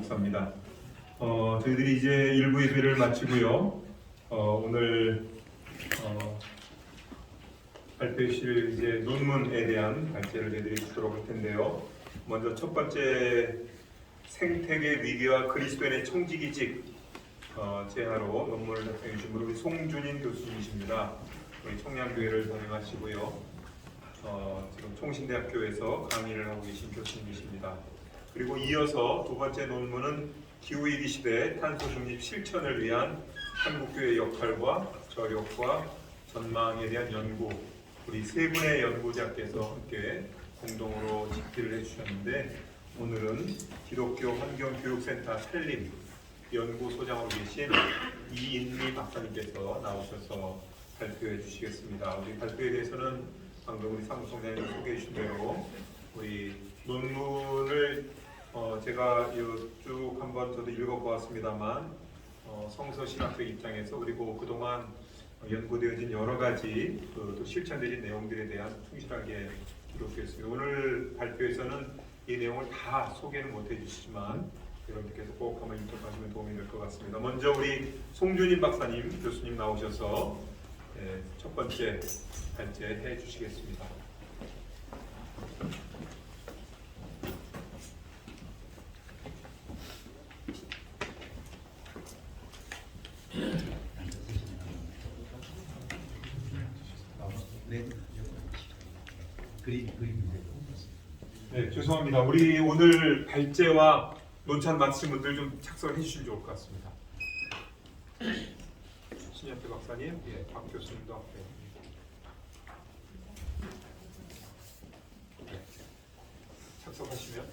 목사입니다. 저희들이 이제 1부 예배를 마치고요. 오늘 발표실 이제 논문에 대한 발제를 해드리도록 할 텐데요. 먼저 첫 번째 생태계 위기와 그리스도인의 청지기직 제하로 논문을 작성해 주신 우리 송준인 교수님이십니다. 우리 청량교회를 담임하시고요. 지금 총신대학교에서 강의를 하고 계신 교수님이십니다. 그리고 이어서 두 번째 논문은 기후위기 시대 탄소 중립 실천을 위한 한국교회의 역할과 저력과 전망에 대한 연구, 우리 세 분의 연구자께서 함께 공동으로 집필을 해주셨는데, 오늘은 기독교 환경교육센터 산림 연구소장으로 계신 이인미 박사님께서 나오셔서 발표해 주시겠습니다. 우리 발표에 대해서는 방금 우리 사무총장님이 소개해 주신 대로 우리 논문을 제가 쭉 한번 저도 읽어보았습니다만 성서신학교 입장에서 그리고 그동안 연구되어진 여러 가지 또 실천되어진 내용들에 대한 충실하게 기록되었습니다. 오늘 발표에서는 이 내용을 다 소개는 못해 주시지만 여러분께서 꼭 한번 인터뷰하시면 도움이 될 것 같습니다. 먼저 우리 송준인 박사님, 교수님 나오셔서 첫 번째 발제해 주시겠습니다. 네, 죄송합니다. 우리 오늘 발제와 논찬 맡으신 분들 좀 작성해 주시면 좋을 것 같습니다. 신현태 박사님, 박 교수님도 앞에. 작성하시면.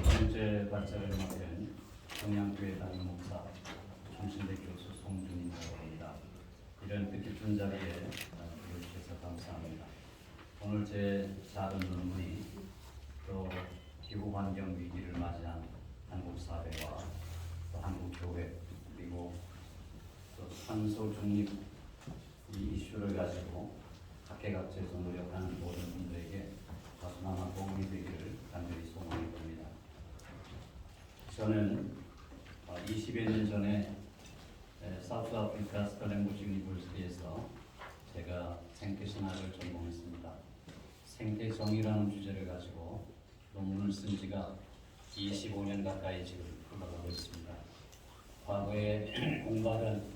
번째 발제를 맡은 청량교회 담임 목사 총신대 교수 송준인이라고 합니다. 이런 뜻깊은 자리에 불러주셔서 감사합니다. 오늘 제 작은 논문이 또 기후 환경 위기를 맞이한 한국 사회와 또 한국 교회 그리고 또 탄소 중립 이 이슈를 가지고 각계각지에서 노력하는 모든 분들에게 다소나마 도움이 되기를 간절히 소망해 봅니다. 저는 20여 년 전에 사우스 아프리카 스텔렌보시 유니버시티에서 제가 생태신학을 전공했습니다. 생태정의라는 주제를 가지고 논문을 쓴 지가 25년 가까이 지금 흘러가고 있습니다. 과거에 공부하던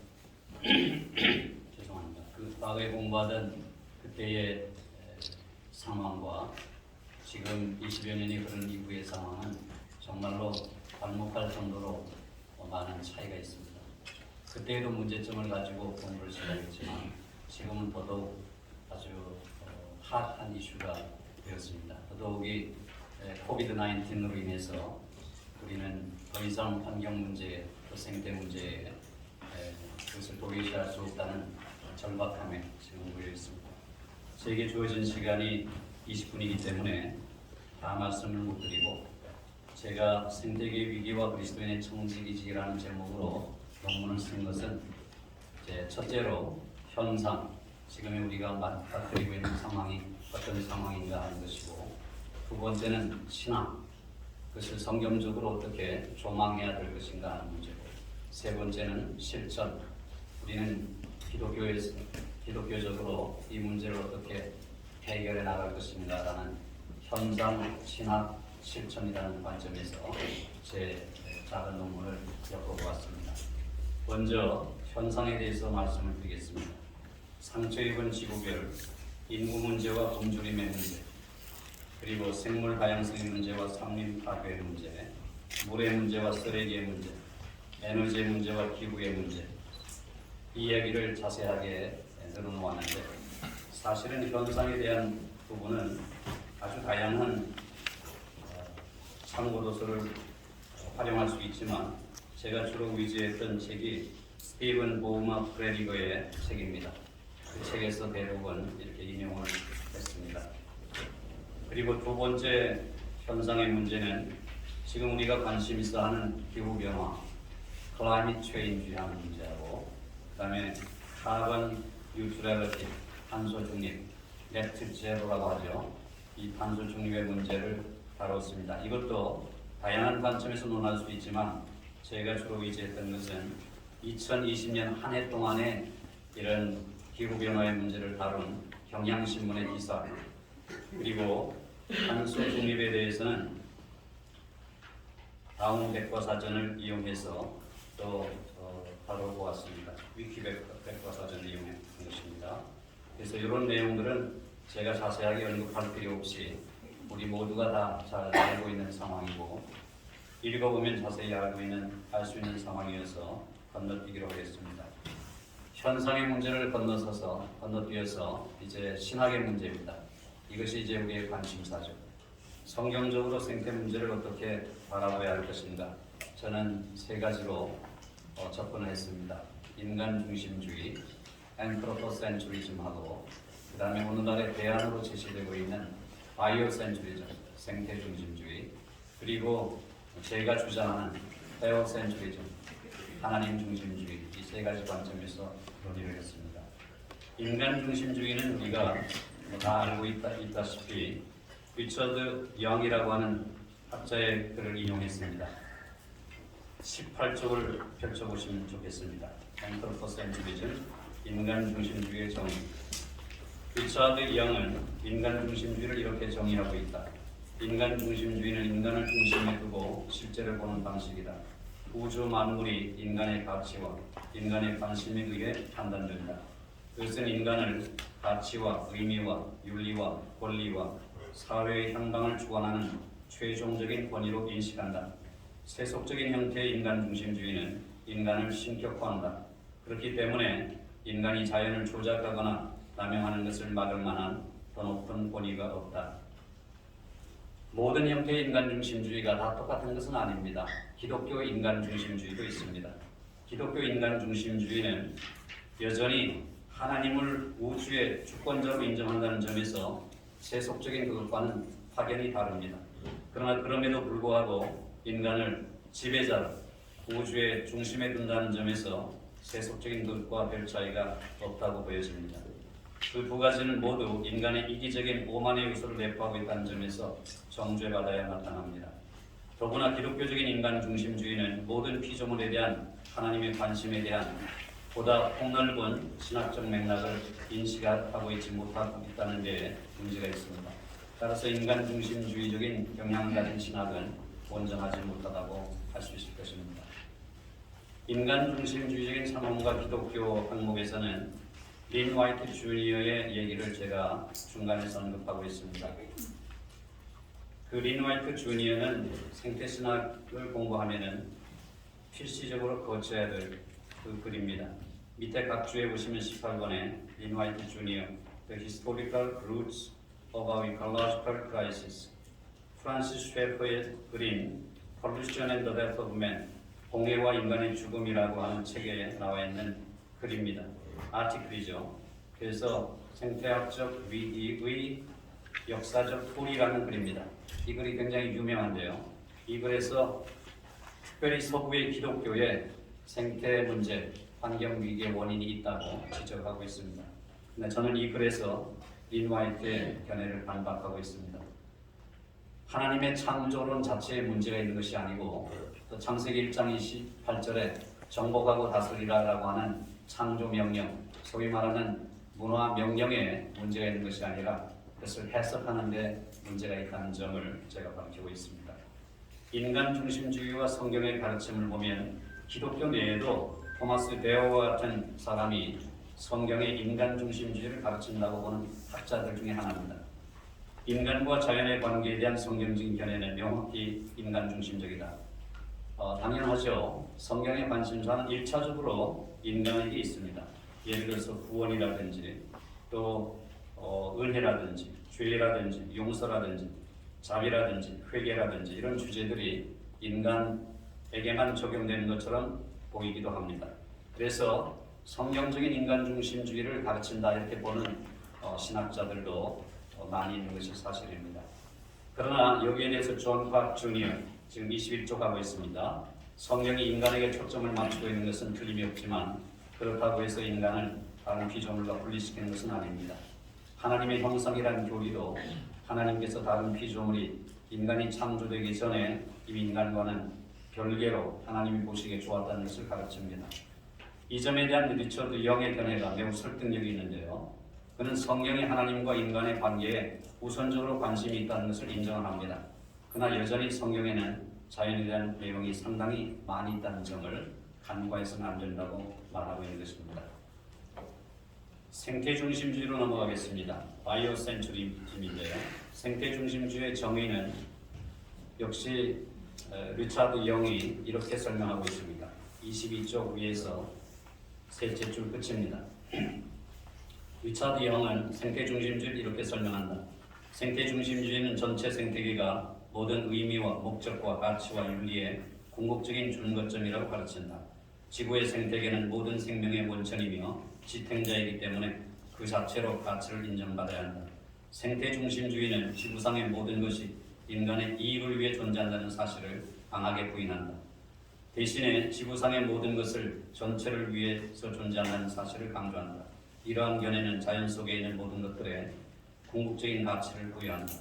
죄송합니다. 과거에 공부하던 그때의 상황과 지금 20여 년이 흐른 이후의 상황은 정말로 발목할 정도로 많은 차이가 있습니다. 그때에도 문제점을 가지고 공부를 시작했지만 지금은 더더욱 아주 핫한 이슈가 되었습니다. 더더욱이 코비드-19로 인해서 우리는 더 이상 환경 문제, 또 생태 문제에 그것을 도외시할 수 없다는 절박함에 지금 놓여 있습니다. 제게 주어진 시간이 20분이기 때문에 다 말씀을 못 드리고 제가 생태계 위기와 그리스도인의 청지기직이라는 제목으로 논문을 쓴 것은 첫째로 현상, 지금의 우리가 맞닥뜨리고 있는 상황이 어떤 상황인가 하는 것이고, 두 번째는 신앙, 그것을 성경적으로 어떻게 조망해야 될 것인가 하는 문제고, 세 번째는 실천, 우리는 기독교적으로 이 문제를 어떻게 해결해 나갈 것인가 라는 현상, 신학, 실천이라는 관점에서 제 작은 논문을 엮어보았습니다. 먼저 현상에 대해서 말씀을 드리겠습니다. 상처 입은 지구별, 인구 문제와 굶주림의 문제, 그리고 생물 다양성의 문제와 산림 파괴의 문제, 물의 문제와 쓰레기의 문제, 에너지의 문제와 기후의 문제, 이 이야기를 자세하게 늘어놓았는데, 사실은 현상에 대한 부분은 아주 다양한 참고도서를 활용할 수 있지만 제가 주로 위주했던 책이 스티븐 보우마 프레리거의 책입니다. 그 책에서 대부분 이렇게 인용을 했습니다. 그리고 두 번째 현상의 문제는 지금 우리가 관심 있어 하는 기후변화, 클라이밋 체인지라는 문제하고, 그 다음에 카본 뉴트럴리티, 탄소 중립, 네트 제로라고 하죠. 이 탄소 중립의 문제를 다뤘습니다. 이것도 다양한 관점에서 논할 수 있지만 제가 주로 의지했던 것은 2020년 한 해 동안에 이런 기후변화의 문제를 다룬 경향신문의 기사, 그리고 탄소 중립에 대해서는 다운 백과사전을 이용해서 또 다뤄보았습니다. 위키 백과사전을 이용한 것입니다. 그래서 이런 내용들은 제가 자세하게 언급할 필요 없이 우리 모두가 다 잘 알고 있는 상황이고 읽어보면 자세히 알 수 있는 상황이어서 건너뛰기로 하겠습니다. 현상의 문제를 건너뛰어서 이제 신학의 문제입니다. 이것이 이제 우리의 관심사죠. 성경적으로 생태 문제를 어떻게 바라봐야 할 것인가? 저는 세 가지로 접근을 했습니다. 인간 중심주의, anthropocentricism하고 그 다음에 오늘날의 대안으로 제시되고 있는 바이오센트리즘, 생태 중심주의, 그리고 제가 주장하는 테오센트리즘, 하나님 중심주의, 이 세 가지 관점에서 논의를 했습니다. 인간 중심주의는 우리가 다 알고 있다시피 리처드 영이라고 하는 학자의 글을 인용했습니다. 18쪽을 펼쳐보시면 좋겠습니다. anthropocentricism, 인간 중심주의의 정의. 리처드 영은 인간 중심주의를 이렇게 정의하고 있다. 인간 중심주의는 인간을 중심에 두고 실제를 보는 방식이다. 우주 만물이 인간의 가치와 인간의 관심에 의해 판단된다. 그것은 인간을 가치와 의미와 윤리와 권리와 사회의 향방을 주관하는 최종적인 권위로 인식한다. 세속적인 형태의 인간 중심주의는 인간을 신격화한다. 그렇기 때문에 인간이 자연을 조작하거나 남용하는 것을 막을 만한 더 높은 권위가 없다. 모든 형태의 인간 중심주의가 다 똑같은 것은 아닙니다. 기독교 인간 중심주의도 있습니다. 기독교 인간 중심주의는 여전히 하나님을 우주의 주권자로 인정한다는 점에서 세속적인 그것과는 확연히 다릅니다. 그러나 그럼에도 불구하고 인간을 지배자로 우주의 중심에 둔다는 점에서 세속적인 것과 별 차이가 없다고 보여집니다. 그 두 가지는 모두 인간의 이기적인 오만의 요소를 내포하고 있다는 점에서 정죄받아야 마땅합니다. 더구나 기독교적인 인간 중심주의는 모든 피조물에 대한 하나님의 관심에 대한 보다 폭넓은 신학적 맥락을 인식하고 있지 못하고 있다는 데 문제가 있습니다. 따라서 인간 중심주의적인 경향을 가진 신학은 온전하지 못하다고 할 수 있을 것입니다. 인간 중심주의적인 상황과 기독교 항목에서는 린 화이트 주니어의 얘기를 제가 중간에서 언급하고 있습니다. 그 린 화이트 주니어는 생태신학을 공부하면은 필시적으로 거쳐야 될 그 글입니다. 밑에 각 주에 보시면 18번에 린 화이트 주니어 The Historical Roots of our Ecological Crisis, 프란시스 쉐퍼의 글인 Pollution and the Death of Man, 공해와 인간의 죽음이라고 하는 책에 나와 있는 글입니다. 아티클이죠. 그래서 생태학적 위기의 역사적 토리라는 글입니다. 이 글이 굉장히 유명한데요. 이 글에서 특별히 서구의 기독교에 생태 문제, 환경 위기의 원인이 있다고 지적하고 있습니다. 근데 저는 이 글에서 린 화이트의 견해를 반박하고 있습니다. 하나님의 창조론 자체에 문제가 있는 것이 아니고 또 창세기 1장 28절에 정복하고 다스리라라고 하는 창조 명령, 소위 말하는 문화 명령에 문제가 있는 것이 아니라 그것을 해석하는 데 문제가 있다는 점을 제가 밝히고 있습니다. 인간 중심주의와 성경의 가르침을 보면 기독교 내에도 토마스 베어와 같은 사람이 성경의 인간 중심주의를 가르친다고 보는 학자들 중에 하나입니다. 인간과 자연의 관계에 대한 성경적인 견해는 명확히 인간 중심적이다. 당연하죠. 성경의 관심사는 1차적으로 인간에게 있습니다. 예를 들어서 구원이라든지 또 은혜라든지 죄라든지 용서라든지 자비라든지 회개라든지 이런 주제들이 인간에게만 적용되는 것처럼 보이기도 합니다. 그래서 성경적인 인간 중심주의를 가르친다 이렇게 보는 신학자들도 많이 있는 것이 사실입니다. 그러나 여기에 대해서 존 박 주니어 지금 21쪽 하고 있습니다. 성경이 인간에게 초점을 맞추고 있는 것은 틀림이 없지만 그렇다고 해서 인간을 다른 피조물과 분리시키는 것은 아닙니다. 하나님의 형상이라는 교리도 하나님께서 다른 피조물이 인간이 창조되기 전에 이 인간과는 별개로 하나님이 보시기에 좋았다는 것을 가르칩니다. 이 점에 대한 리처드 영의 견해가 매우 설득력이 있는데요. 그는 성경이 하나님과 인간의 관계에 우선적으로 관심이 있다는 것을 인정을 합니다. 그러나 여전히 성경에는 자연에 대한 내용이 상당히 많이 있다는 점을 간과해서는 안 된다고 말하고 있는 것입니다. 생태중심주의로 넘어가겠습니다. 바이오센츄리즘인데요. 생태중심주의의 정의는 역시 리차드 영이 이렇게 설명하고 있습니다. 22쪽 위에서 셋째 줄 끝입니다. 리차드 영은 생태중심주의를 이렇게 설명한다. 생태중심주의는 전체 생태계가 모든 의미와 목적과 가치와 윤리의 궁극적인 준거점이라고 가르친다. 지구의 생태계는 모든 생명의 원천이며 지탱자이기 때문에 그 자체로 가치를 인정받아야 한다. 생태중심주의는 지구상의 모든 것이 인간의 이익을 위해 존재한다는 사실을 강하게 부인한다. 대신에 지구상의 모든 것을 전체를 위해서 존재한다는 사실을 강조한다. 이러한 견해는 자연 속에 있는 모든 것들에 궁극적인 가치를 부여한다.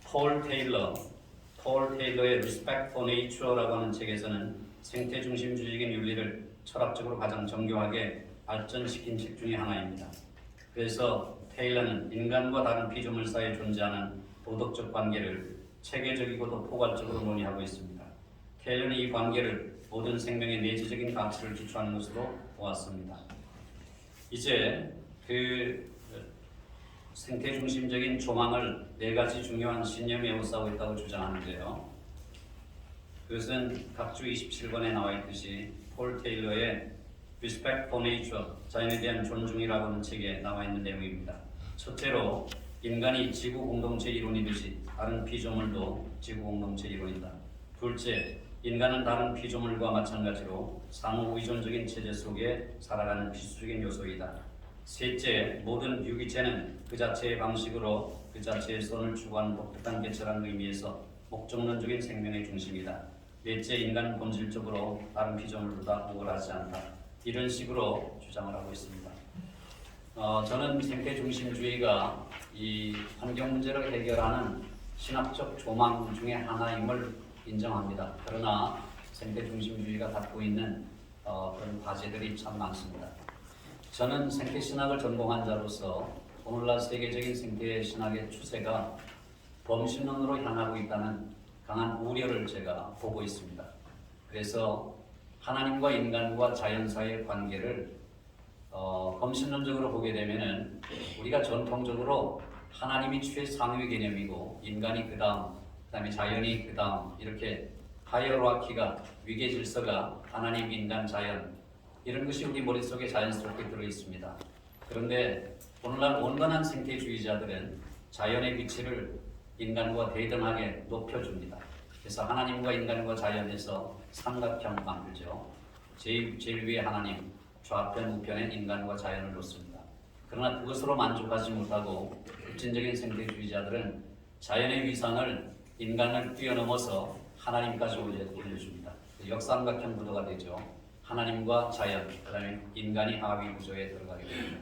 폴 테일러의 Respect for Nature라고 하는 책에서는 생태중심주의적인 윤리를 철학적으로 가장 정교하게 발전시킨 책 중에 하나입니다. 그래서 테일러는 인간과 다른 피조물 사이에 존재하는 도덕적 관계를 체계적이고도 포괄적으로 논의하고 있습니다. 테일러는 이 관계를 모든 생명의 내재적인 가치를 기초하는 것으로 보았습니다. 이제 그 생태중심적인 조망을 네 가지 중요한 신념에 에워싸고 있다고 주장하는데요. 그것은 각주 27권에 나와 있듯이 폴 테일러의 Respect for Nature, 자연에 대한 존중이라고 하는 책에 나와 있는 내용입니다. 첫째로 인간이 지구 공동체 일원이듯이 다른 피조물도 지구 공동체 일원이다. 둘째, 인간은 다른 피조물과 마찬가지로 상호 의존적인 체제 속에 살아가는 필수적인 요소이다. 셋째, 모든 유기체는 그 자체의 방식으로 그 자체의 선을 추구하는 독특한 개체라는 의미에서 목적론적인 생명의 중심이다. 넷째, 인간은 본질적으로 다른 피조물보다 우월하지 않다. 이런 식으로 주장을 하고 있습니다. 저는 생태중심주의가 이 환경 문제를 해결하는 신학적 조망 중에 하나임을 인정합니다. 그러나 생태중심주의가 갖고 있는 그런 과제들이 참 많습니다. 저는 생태신학을 전공한 자로서 오늘날 세계적인 생태신학의 추세가 범신론으로 향하고 있다는 강한 우려를 제가 보고 있습니다. 그래서 하나님과 인간과 자연 사이의 관계를 범신론적으로 보게 되면은 우리가 전통적으로 하나님이 최상위 개념이고 인간이 그다음에 자연이 그다음 이렇게 하이어라키가 위계 질서가 하나님, 인간, 자연 이런 것이 우리 머릿속에 자연스럽게 들어 있습니다. 그런데 오늘날 온건한 생태주의자들은 자연의 위치를 인간과 대등하게 높여줍니다. 그래서 하나님과 인간과 자연에서 삼각형 만들죠. 제일 위에 하나님, 좌편 우편에 인간과 자연을 놓습니다. 그러나 그것으로 만족하지 못하고 급진적인 생태주의자들은 자연의 위상을 인간을 뛰어넘어서 하나님까지 올려줍니다. 역삼각형 구도가 되죠. 하나님과 자연, 그다음에 인간이 하위 구조에 들어가게 됩니다.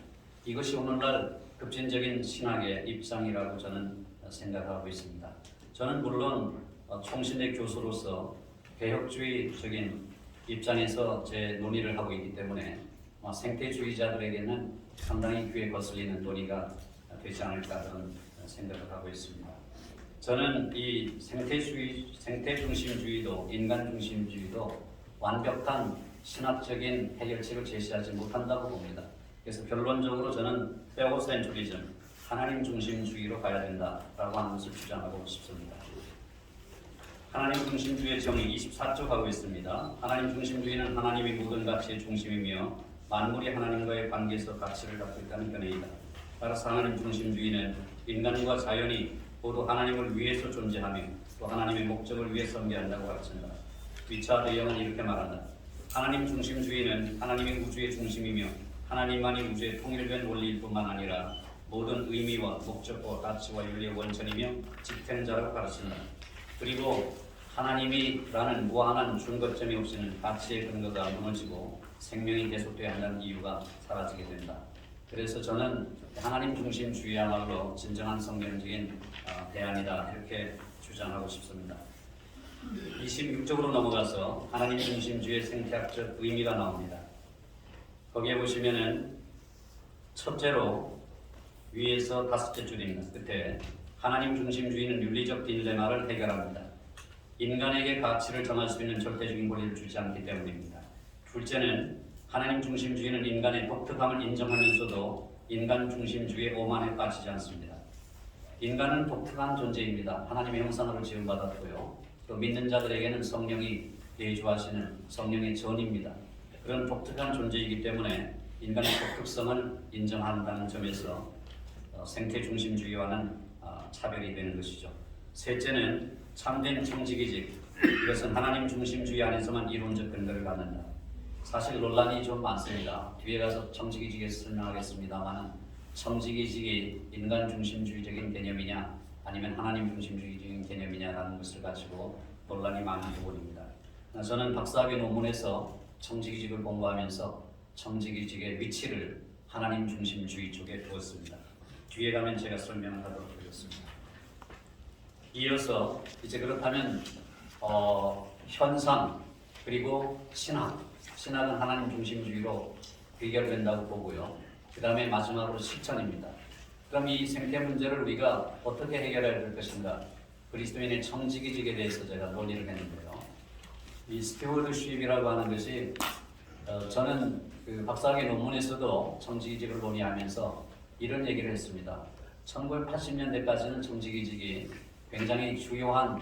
이것이 오늘날 급진적인 신학의 입장이라고 저는 생각하고 있습니다. 저는 물론 총신의 교수로서 개혁주의적인 입장에서 제 논의를 하고 있기 때문에 생태주의자들에게는 상당히 귀에 거슬리는 논의가 되지 않을까 그런 생각을 하고 있습니다. 저는 이 생태중심주의도 인간중심주의도 완벽한 신학적인 해결책을 제시하지 못한다고 봅니다. 그래서 결론적으로 저는 페오센츄리즘, 하나님 중심주의로 가야 된다라고 하는 것을 주장하고 싶습니다. 하나님 중심주의의 정의 24쪽 하고 있습니다. 하나님 중심주의는 하나님이 모든 가치의 중심이며 만물이 하나님과의 관계에서 가치를 갖고 있다는 견해이다. 따라서 하나님 중심주의는 인간과 자연이 모두 하나님을 위해서 존재하며 또 하나님의 목적을 위해 섬겨한다고 가르친다. 리차드 영은 이렇게 말한다. 하나님 중심주의는 하나님의 우주의 중심이며 하나님만이 우주의 통일된 원리일 뿐만 아니라 모든 의미와 목적과 가치와 윤리의 원천이며 집행자라고 가르친다. 그리고 하나님이라는 무한한 준거점이 없이는 가치의 근거가 무너지고 생명이 계속되어야 한다는 이유가 사라지게 된다. 그래서 저는 하나님 중심주의야말로 진정한 성경적인 대안이다 이렇게 주장하고 싶습니다. 26쪽으로 넘어가서 하나님 중심주의의 생태학적 의미가 나옵니다. 거기에 보시면은 첫째로 위에서 다섯째 줄입니다. 끝에 하나님 중심주의는 윤리적 딜레마를 해결합니다. 인간에게 가치를 정할 수 있는 절대적인 권리를 주지 않기 때문입니다. 둘째는 하나님 중심주의는 인간의 독특함을 인정하면서도 인간 중심주의의 오만에 빠지지 않습니다. 인간은 독특한 존재입니다. 하나님의 형상으로 지음받았고요. 또 믿는 자들에게는 성령이 내주하시는 성령의 전입니다. 그런 독특한 존재이기 때문에 인간의 독특성을 인정한다는 점에서 생태 중심주의와는 차별이 되는 것이죠. 셋째는 참된 청지기직, 이것은 하나님 중심주의 안에서만 이론적 근거를 갖는다. 사실 논란이 좀 많습니다. 뒤에 가서 청지기직에서 설명하겠습니다만 청지기직이 인간 중심주의적인 개념이냐 아니면 하나님 중심주의적인 개념이냐라는 것을 가지고 논란이 많은 부분입니다. 저는 박사학위 논문에서 청지기직을 공부하면서 청지기직의 위치를 하나님 중심주의 쪽에 두었습니다. 뒤에 가면 제가 설명을 하도록 하겠습니다. 이어서 이제 그렇다면 현상 그리고 신학은 하나님 중심주의로 해결된다고 보고요. 그 다음에 마지막으로 실천입니다. 그럼 이 생태 문제를 우리가 어떻게 해결해야 될 것인가? 그리스도인의 청지기직에 대해서 제가 논의를 했는데요. 이 스튜어드십이라고 하는 것이 저는 그 박사학위 논문에서도 청지기직을 논의하면서 이런 얘기를 했습니다. 1980년대까지는 청지기직이 굉장히 중요한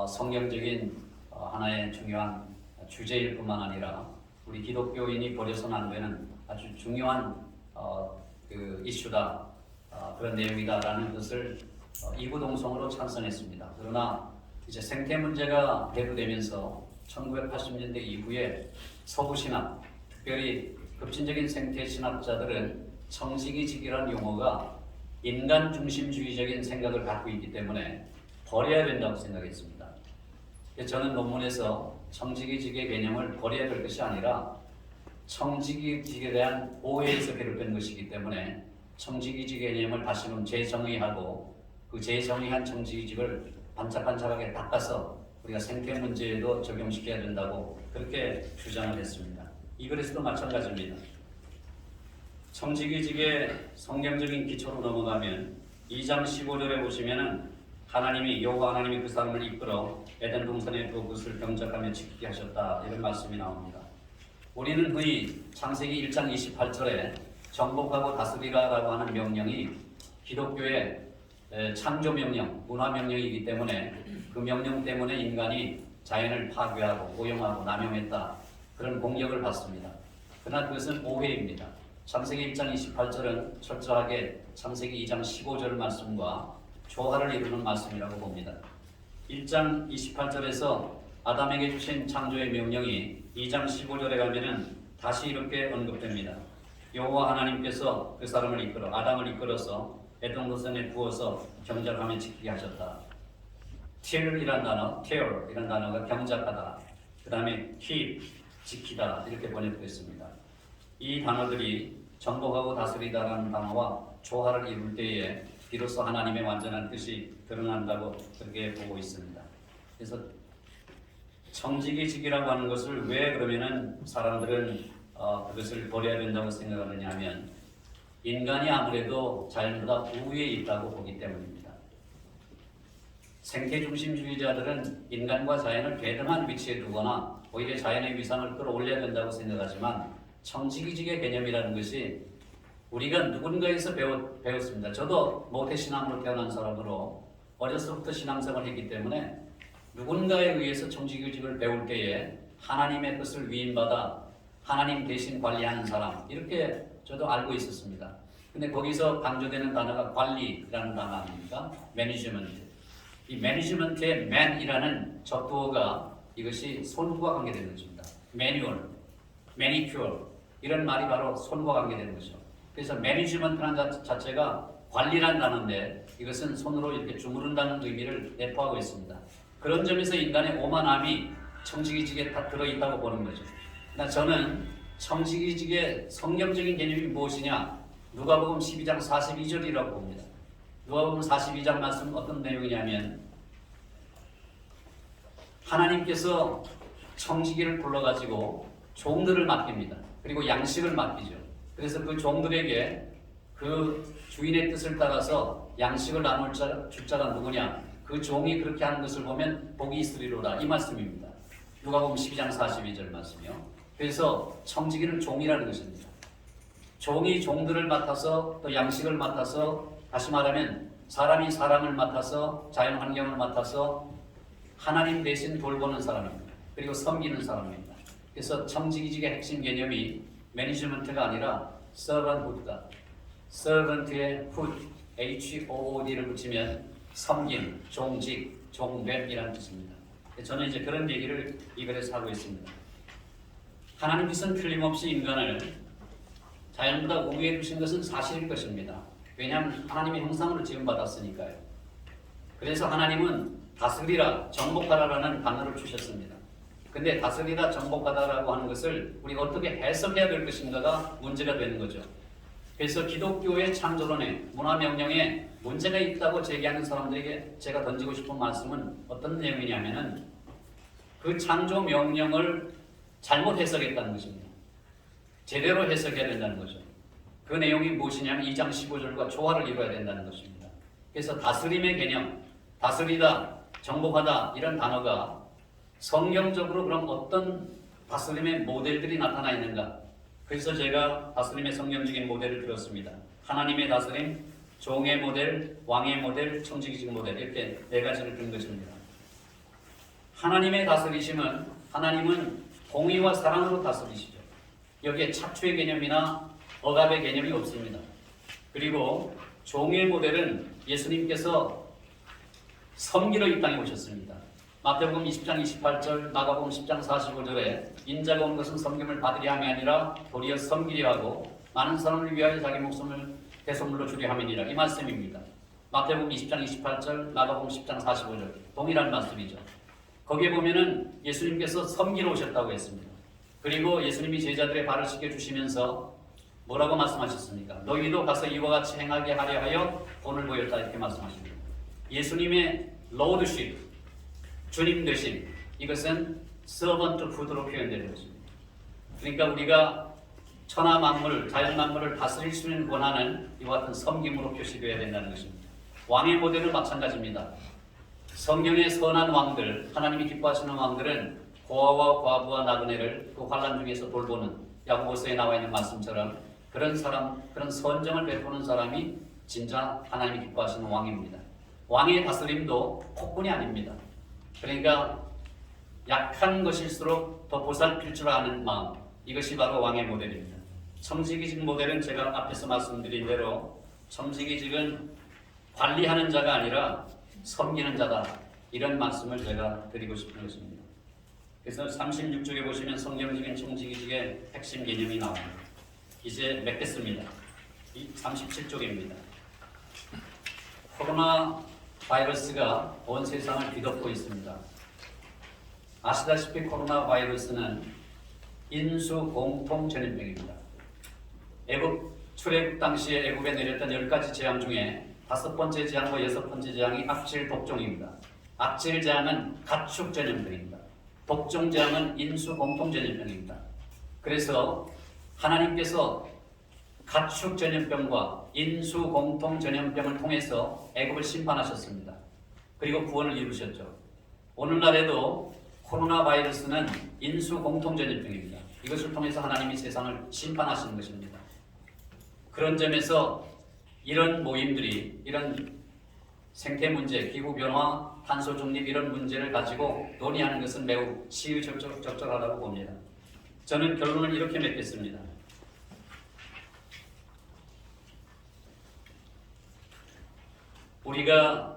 성경적인 하나의 중요한 주제일 뿐만 아니라 우리 기독교인이 버려서는 안 되는 아주 중요한 그 이슈다, 그런 내용이다라는 것을 이구동성으로 찬성했습니다. 그러나 이제 생태 문제가 대두되면서 1980년대 이후에 서구신학, 특별히 급진적인 생태 신학자들은 청지기직이라는 용어가 인간 중심주의적인 생각을 갖고 있기 때문에 버려야 된다고 생각했습니다. 저는 논문에서 청지기직의 개념을 버려야 될 것이 아니라 청지기직에 대한 오해에서 비롯된 것이기 때문에 청지기직 개념을 다시금 재정의하고 그 재정의한 청지기직을 반짝반짝하게 닦아서 우리가 생태 문제에도 적용시켜야 된다고 그렇게 주장을 했습니다. 이 글에서도 마찬가지입니다. 청지기직의 성경적인 기초로 넘어가면 2장 15절에 보시면은 하나님이 여호와 하나님이 그 사람을 이끌어 에덴 동산에 그것을 경작하며 지키게 하셨다 이런 말씀이 나옵니다. 우리는 흔히 창세기 1장 28절에 정복하고 다스리라라고 하는 명령이 기독교의 창조 명령, 문화 명령이기 때문에 그 명령 때문에 인간이 자연을 파괴하고 오용하고 남용했다 그런 공격을 받습니다. 그러나 그것은 오해입니다. 창세기 1장 28절은 철저하게 창세기 2장 15절 말씀과 조화를 이루는 말씀이라고 봅니다. 1장 28절에서 아담에게 주신 창조의 명령이 2장 15절에 가면은 다시 이렇게 언급됩니다. 여호와 하나님께서 그 사람을 이끌어 아담을 이끌어서 에덴 동산에 부어서 경작하며 지키게 하셨다. till이란 단어, tear 이란 단어가 경작하다. 그 다음에 keep 지키다 이렇게 번역되어 있습니다. 이 단어들이 정복하고 다스리다라는 단어와 조화를 이룰 때에 비로소 하나님의 완전한 뜻이 드러난다고 그렇게 보고 있습니다. 그래서 청지기직이라고 하는 것을 왜 그러면은 사람들은 그것을 버려야 된다고 생각하느냐 하면 인간이 아무래도 자연보다 우위에 있다고 보기 때문입니다. 생태중심주의자들은 인간과 자연을 대등한 위치에 두거나 오히려 자연의 위상을 끌어올려야 된다고 생각하지만 청지기직의 개념이라는 것이 우리가 누군가에서 배웠습니다. 저도 모태신앙으로 태어난 사람으로 어려서부터 신앙생활을 했기 때문에 누군가에 의해서 청지기직을 배울 때에 하나님의 뜻을 위임받아 하나님 대신 관리하는 사람 이렇게 저도 알고 있었습니다. 근데 거기서 강조되는 단어가 관리라는 단어 아닙니까? 매니지먼트. 이 매니지먼트의 man이라는 접두어가 이것이 손과 관계되는 것입니다. 매뉴얼, 매니큐어 이런 말이 바로 손과 관계되는 것이죠. 그래서 매니지먼트라는 자체가 관리라는 단어인데 이것은 손으로 이렇게 주무른다는 의미를 내포하고 있습니다. 그런 점에서 인간의 오만함이 청지기직에 다 들어있다고 보는 거죠. 그러나 저는 청지기직의 성경적인 개념이 무엇이냐? 누가복음 12장 42절이라고 봅니다. 누가복음 42장 말씀 어떤 내용이냐면 하나님께서 청지기를 불러가지고 종들을 맡깁니다. 그리고 양식을 맡기죠. 그래서 그 종들에게 그 주인의 뜻을 따라서 양식을 나눌 줄 자가 누구냐? 그 종이 그렇게 하는 것을 보면 복이 있으리로다. 이 말씀입니다. 누가복음 12장 42절 말씀이요. 그래서 청지기는 종이라는 것입니다. 종이 종들을 맡아서 또 양식을 맡아서 다시 말하면 사람이 사람을 맡아서 자연 환경을 맡아서 하나님 대신 돌보는 사람입니다. 그리고 섬기는 사람입니다. 그래서 청지기직의 핵심 개념이 매니지먼트가 아니라 서번트다. 서번트의 훗, HOOD를 붙이면 섬김, 종직, 종됨이라는 뜻입니다. 저는 이제 그런 얘기를 이 글에서 하고 있습니다. 하나님께서는 틀림없이 인간을 자연보다 우위에 두신 것은 사실일 것입니다. 왜냐하면 하나님의 형상으로 지음받았으니까요. 그래서 하나님은 다스리라, 정복하라라는 단어를 주셨습니다. 근데 다스리라, 정복하다라고 하는 것을 우리가 어떻게 해석해야 될 것인가가 문제가 되는 거죠. 그래서 기독교의 창조론에, 문화명령에 문제가 있다고 제기하는 사람들에게 제가 던지고 싶은 말씀은 어떤 내용이냐면은 그 창조 명령을 잘못 해석했다는 것입니다. 제대로 해석해야 된다는 거죠. 그 내용이 무엇이냐면 2장 15절과 조화를 이루어야 된다는 것입니다. 그래서 다스림의 개념, 다스리다, 정복하다 이런 단어가 성경적으로 그럼 어떤 다스림의 모델들이 나타나 있는가? 그래서 제가 다스림의 성경적인 모델을 들었습니다. 하나님의 다스림, 종의 모델, 왕의 모델, 청지기직 모델 이렇게 네 가지를 든 것입니다. 하나님의 다스리심은 하나님은 공의와 사랑으로 다스리시죠. 여기에 착취의 개념이나 억압의 개념이 없습니다. 그리고 종의 모델은 예수님께서 섬기러 이 땅에 오셨습니다. 마태복음 20장 28절, 마가복음 10장 45절에 인자가 온 것은 섬김을 받으려 함이 아니라 도리어 섬기려 하고 많은 사람을 위하여 자기 목숨을 대속물로 주려 함이니라. 이 말씀입니다. 마태복음 20장 28절, 마가복음 10장 45절 동일한 말씀이죠. 거기에 보면은 예수님께서 섬기러 오셨다고 했습니다. 그리고 예수님이 제자들의 발을 씻겨주시면서 뭐라고 말씀하셨습니까? 너희도 가서 이와 같이 행하게 하려 하여 본을 보였다 이렇게 말씀하십니다. 예수님의 로드십, 주님 되심, 이것은 서번트 푸드로 표현되는 것입니다. 그러니까 우리가 천하 만물, 자연 만물을 다스릴 수 있는 권한은 이와 같은 섬김으로 표시되어야 된다는 것입니다. 왕의 모델은 마찬가지입니다. 성경의 선한 왕들, 하나님이 기뻐하시는 왕들은 고아와 과부와 나그네를 그 환난 중에서 돌보는 야고보서에 나와 있는 말씀처럼 그런 사람, 그런 선정을 베푸는 사람이 진짜 하나님이 기뻐하시는 왕입니다. 왕의 다스림도 폭군이 아닙니다. 그러니까 약한 것일수록 더 보살필 줄 아는 마음, 이것이 바로 왕의 모델입니다. 청지기직 모델은 제가 앞에서 말씀드린 대로 청지기직은 관리하는 자가 아니라 섬기는 자다, 이런 말씀을 제가 드리고 싶은 것입니다. 그래서 36쪽에 보시면 성경적인 청지기직의 핵심 개념이 나옵니다. 이제 맺겠습니다. 37쪽입니다. 코로나 바이러스가 온 세상을 뒤덮고 있습니다. 아시다시피 코로나 바이러스는 인수 공통 전염병입니다. 애국 출애굽 당시에 애국에 내렸던 10가지 재앙 중에 5번째 재앙과 6번째 재앙이 악질 독종입니다. 악질 재앙은 가축 전염병입니다. 독종 재앙은 인수 공통 전염병입니다. 그래서 하나님께서 가축 전염병과 인수 공통 전염병을 통해서 애굽을 심판하셨습니다. 그리고 구원을 이루셨죠. 오늘날에도 코로나 바이러스는 인수 공통 전염병입니다. 이것을 통해서 하나님이 세상을 심판하시는 것입니다. 그런 점에서 이런 모임들이 이런 생태 문제, 기후 변화, 탄소 중립 이런 문제를 가지고 논의하는 것은 매우 시의적절하다고 봅니다. 저는 결론을 이렇게 맺겠습니다.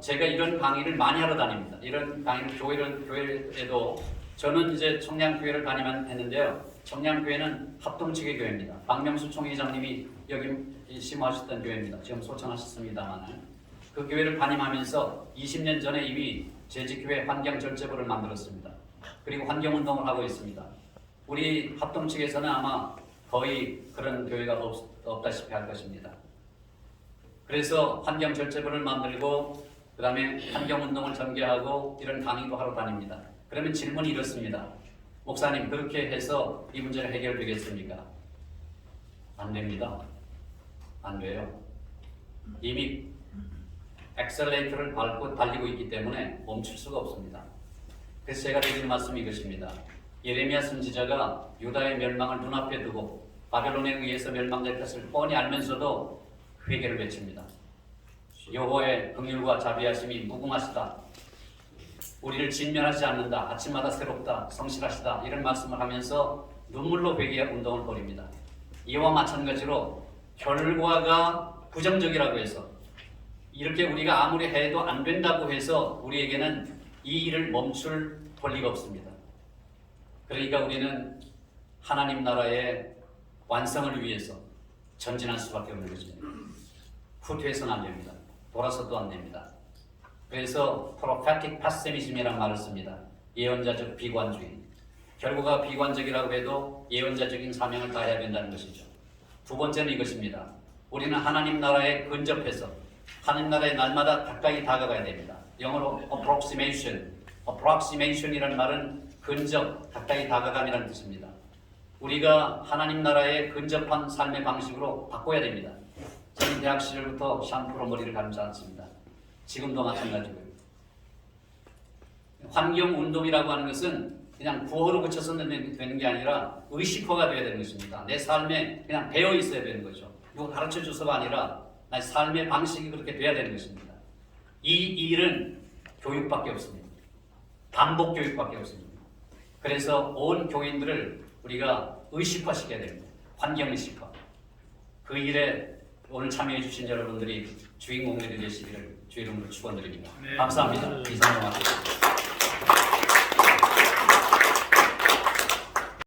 제가 이런 강의를 많이 하러 다닙니다. 이런 강의를 교회에도 저는 이제 청량교회를 다니면 했는데요. 청량교회는 합동측의 교회입니다. 박명수 총회장님이 여기 심호하셨던 교회입니다. 지금 소천하셨습니다만 그 교회를 담임하면서 20년 전에 이미 재직교회 환경절제부를 만들었습니다. 그리고 환경운동을 하고 있습니다. 우리 합동측에서는 아마 거의 그런 교회가 없다시피 할 것입니다. 그래서 환경절제부를 만들고 그 다음에 환경운동을 전개하고 이런 강의도 하러 다닙니다. 그러면 질문이 이렇습니다. 목사님, 그렇게 해서 이 문제는 해결되겠습니까? 안 됩니다. 안 돼요. 이미 엑셀레이터를 밟고 달리고 있기 때문에 멈출 수가 없습니다. 그래서 제가 드리는 말씀이 이것입니다. 예레미야 선지자가 유다의 멸망을 눈앞에 두고 바벨론에 의해서 멸망될 것을 뻔히 알면서도 회개를 외칩니다. 여호와의 긍휼과 자비하심이 무궁하시다. 우리를 진멸하지 않는다. 아침마다 새롭다. 성실하시다. 이런 말씀을 하면서 눈물로 회개 운동을 벌입니다. 이와 마찬가지로 결과가 부정적이라고 해서 이렇게 우리가 아무리 해도 안 된다고 해서 우리에게는 이 일을 멈출 권리가 없습니다. 그러니까 우리는 하나님 나라의 완성을 위해서 전진할 수밖에 없는 것입니다. 후퇴해서는 안 됩니다. 돌아서도 안 됩니다. 그래서 prophetic pessimism이라는 말을 씁니다. 예언자적 비관주의. 결과가 비관적이라고 해도 예언자적인 사명을 다해야 된다는 것이죠. 두 번째는 이것입니다. 우리는 하나님 나라에 근접해서 하나님 나라의 날마다 가까이 다가가야 됩니다. 영어로 approximation이라는 말은 근접, 가까이 다가감이라는 뜻입니다. 우리가 하나님 나라에 근접한 삶의 방식으로 바꿔야 됩니다. 저는 대학 시절부터 샴푸로 머리를 감지 않습니다. 지금도 마찬가지고요. 환경운동이라고 하는 것은 그냥 구호로 붙여서 되는 게 아니라 의식화가 되어야 되는 것입니다. 내 삶에 그냥 배어 있어야 되는 거죠. 누가 가르쳐 줘서가 아니라 나의 삶의 방식이 그렇게 돼야 되는 것입니다. 이 일은 교육밖에 없습니다. 반복 교육밖에 없습니다. 그래서 온 교인들을 우리가 의식화시켜야 됩니다. 환경의식화. 그 일에 오늘 참여해 주신 여러분들이 주인공들이 되시기를 주의 이름으로 축원드립니다. 감사합니다. 이상으로 마치겠습니다.